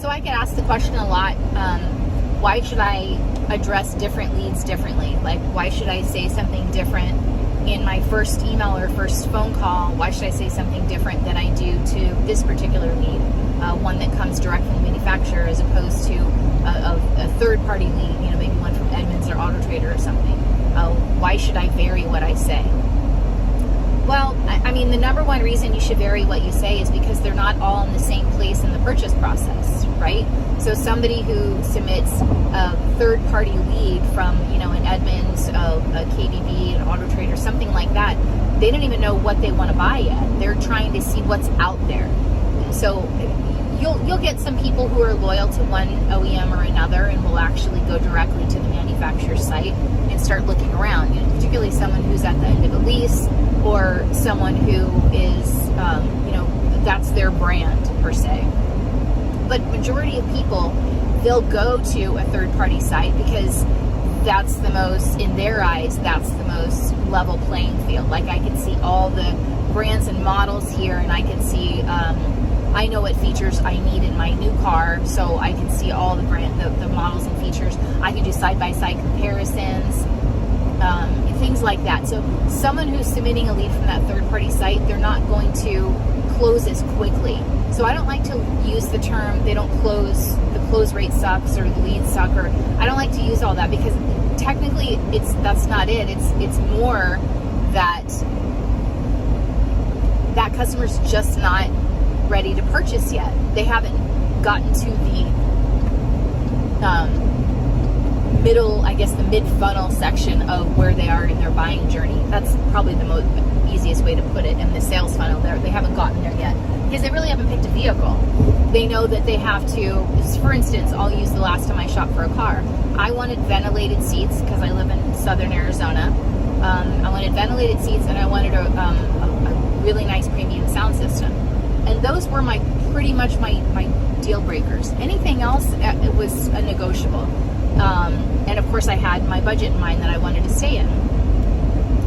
So I get asked the question a lot, why should I address different leads differently? Like, why should I say something different in my first email or first phone call? Why should I say something different than I do to this particular lead, one that comes direct from the manufacturer as opposed to a third-party lead, maybe one from Edmunds or Auto Trader or something? Why should I vary what I say? Well, I mean, the number one reason you should vary what you say is because they're not all in the same place in the purchase process, right? So somebody who submits a third-party lead from, an Edmunds, a KBB, an Auto Trader, something like that, they don't even know what they want to buy yet. They're trying to see what's out there. So you'll get some people who are loyal to one OEM or another and will actually go directly to the manufacturer's site and start looking around, particularly someone who's at the end of a lease or someone who is, that's their brand per se. But majority of people, they'll go to a third-party site because that's the most, in their eyes, that's the most level playing field. Like, I can see all the brands and models here, and I can see, I know what features I need in my new car, so I can see all the the models and features. I can do side-by-side comparisons, things like that. So someone who's submitting a lead from that third-party site, they're not going to close as quickly. So I don't like to use the term, they don't close, the close rate sucks or the leads suck, or I don't like to use all that because technically that's not it. It's more that customer's just not ready to purchase yet. They haven't gotten to the middle, I guess the mid-funnel section of where they are in their buying journey. That's probably the easiest way to put it. In the sales funnel, they haven't gotten there yet because they really haven't picked a vehicle. They know that they have to, for instance, I'll use the last time I shopped for a car. I wanted ventilated seats because I live in southern Arizona. I wanted ventilated seats and I wanted a really nice premium sound system. And those were pretty much my deal breakers. Anything else, it was a negotiable. And of course I had my budget in mind that I wanted to stay in.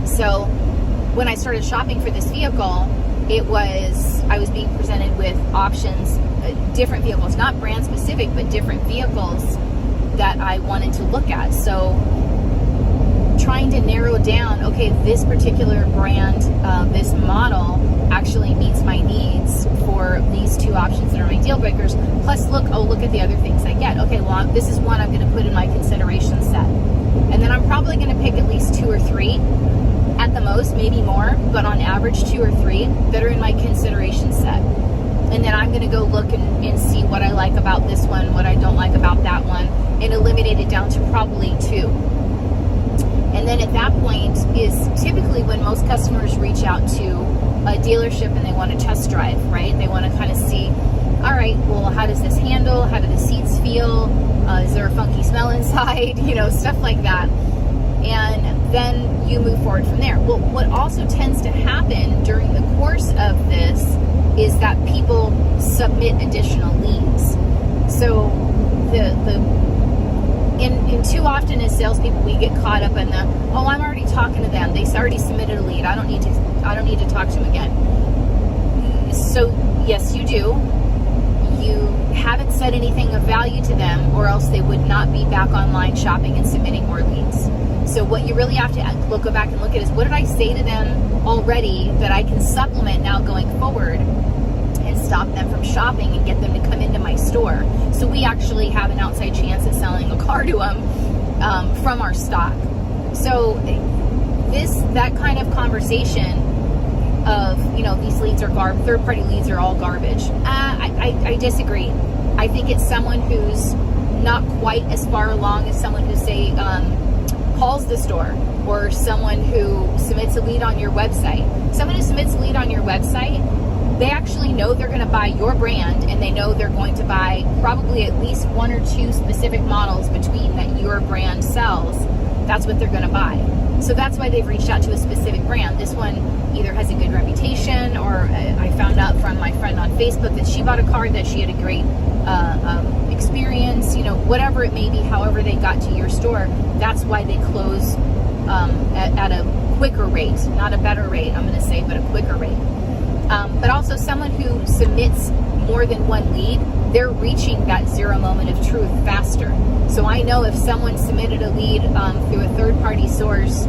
So when I started shopping for this vehicle, I was being presented with options, different vehicles, not brand specific, but different vehicles that I wanted to look at. So trying to narrow down, okay, this particular brand, this model actually meets my needs for these two options that are my deal breakers. Plus, look at the other things I get. Okay, well, this is one I'm going to put in my consideration set. And then I'm probably going to pick at least 2 or 3 at the most, maybe more, but on average 2 or 3 that are in my consideration set. And then I'm going to go look and see what I like about this one, what I don't like about that one, and eliminate it down to probably 2. And then at that point is typically when most customers reach out to a dealership and they want to test drive, right? They want to kind of see, all right, well, how does this handle? How do the seats feel? Is there a funky smell inside? Stuff like that. And then you move forward from there. Well, what also tends to happen during the course of this is that people submit additional leads. So in too often as salespeople, we get caught up in the, oh, I'm already talking to them. They already submitted a lead. I don't need to talk to them again. So yes, you do. You haven't said anything of value to them, or else they would not be back online shopping and submitting more leads. So what you really have to go back and look at is, what did I say to them already that I can supplement now going forward and stop them from shopping and get them to come into my store? So we actually have an outside chance at selling a car to them from our stock. So that kind of conversation of, these leads are third-party leads are all garbage. I disagree. I think it's someone who's not quite as far along as someone who, say, calls the store, or someone who submits a lead on your website. Someone who submits a lead on your website, they actually know they're going to buy your brand, and they know they're going to buy probably at least 1 or 2 specific models between that your brand sells. That's what they're going to buy. So that's why they've reached out to a specific brand. This one either has a good reputation, or I found out from my friend on Facebook that she bought a car that she had a great experience, whatever it may be, however they got to your store. That's why they close at a quicker rate, not a better rate, I'm going to say, but a quicker rate. But also someone who submits more than one lead, they're reaching that zero moment of truth faster. So I know if someone submitted a lead through a third-party source,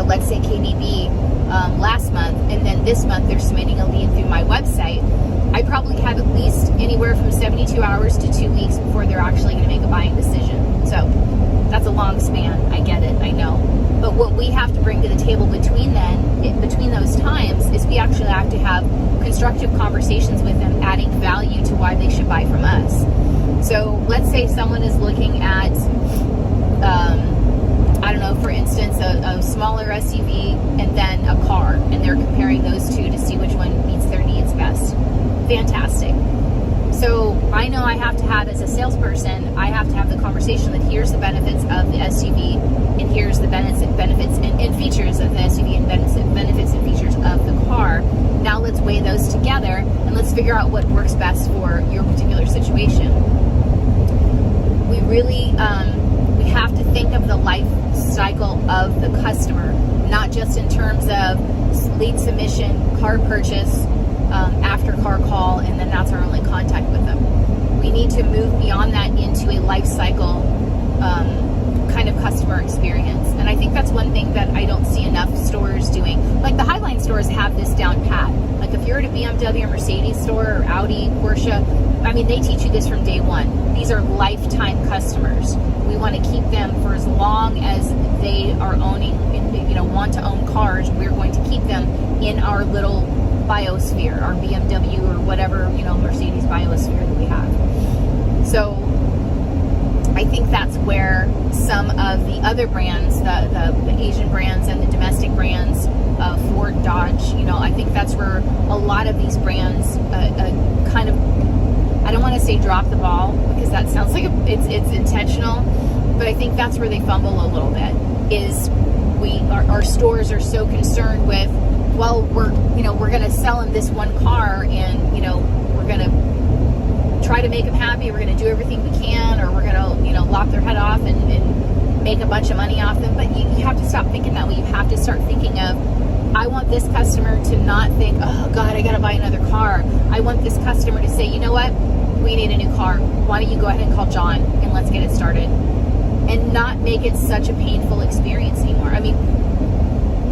let's say KBB, last month, and then this month they're submitting a lead through my website, I probably have at least anywhere from 72 hours to 2 weeks before they're actually going to make a buying decision. So that's a long span. I get it. I know. But what we have to bring to the table between those times is we actually have to have constructive conversations with them, adding value to why they should buy from us. So let's say someone is looking at, I don't know, for instance, a smaller SUV and then a car, and they're comparing those two to see which one meets their needs best. Fantastic. So I know I have to have, as a salesperson, I have to have the conversation that here's the benefits of the SUV, and here's the benefits and features of the SUV, and benefits and features of the car. Now let's weigh those together, and let's figure out what works best for your particular situation. We really, we have to think of the life cycle of the customer, not just in terms of lead submission, car purchase, after car call, and then that's our only contact with them. We need to move beyond that into a life cycle kind of customer experience. And I think that's one thing that I don't see enough stores doing. Like the Highline stores have this down pat. Like if you're at a BMW or Mercedes store or Audi, Porsche, I mean, they teach you this from day one. These are lifetime customers. We want to keep them for as long as they are owning, want to own cars. We're going to keep them in our little biosphere, our BMW or whatever, Mercedes biosphere that we have. So I think that's where some of the other brands, the Asian brands and the domestic brands, Ford, Dodge, I think that's where a lot of these brands kind of, I don't want to say drop the ball, because that sounds like it's intentional, but I think that's where they fumble a little bit, is our stores are so concerned with, well, we're going to sell them this one car, and we're going to try to make them happy, we're going to do everything we can, or we're going to lop their head off and make a bunch of money off them. But you have to stop thinking that way. You have to start thinking of, I want this customer to not think, oh God, I got to buy another car. I want this customer to say, you know what, we need a new car. Why don't you go ahead and call John and let's get it started, and not make it such a painful experience anymore. I mean,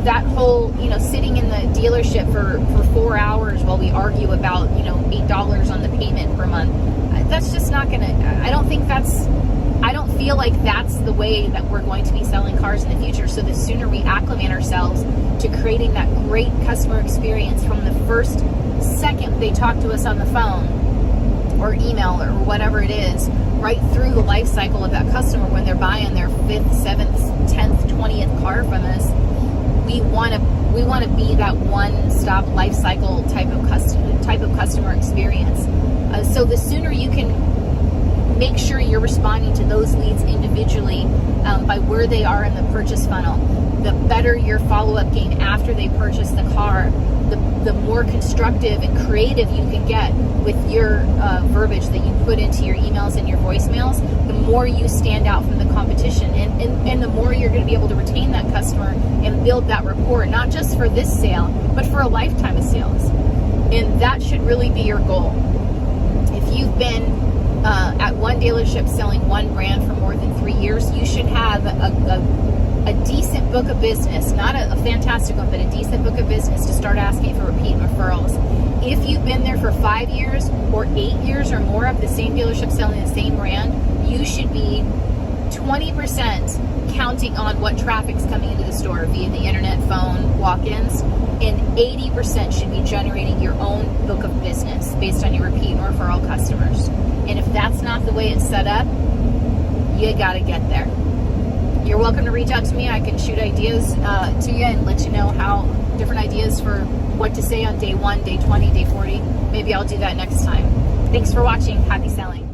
that whole, sitting in the dealership for 4 hours while we argue about, $8 on the payment per month, that's just not gonna, I don't feel like that's the way that we're going to be selling cars in the future. So the sooner we acclimate ourselves to creating that great customer experience from the first second they talk to us on the phone or email or whatever it is, right through the life cycle of that customer when they're buying their 5th, 7th, 10th, 20th car from us, we want to be that one-stop life cycle type of customer experience. So the sooner you can make sure you're responding to those leads individually by where they are in the purchase funnel, the better your follow-up game after they purchase the car, the more constructive and creative you can get with your verbiage that you put into your emails and your voicemails, the more you stand out from the competition, and the more you're going to be able to retain that customer and build that rapport, not just for this sale, but for a lifetime of sales. And that should really be your goal. If you've been at one dealership selling one brand for more than 3 years, you should have a decent book of business, not a fantastic one, but a decent book of business to start asking for repeat referrals. If you've been there for 5 years or 8 years or more of the same dealership selling the same brand, you should be 20% counting on what traffic's coming into the store via the internet, phone, walk-ins, and 80% should be generating your own book of business based on your repeat and referral customers. And if that's not the way it's set up, you got to get there. You're welcome to reach out to me. I can shoot ideas to you and let you know how different ideas for what to say on day 1, day 20, day 40. Maybe I'll do that next time. Thanks for watching. Happy selling.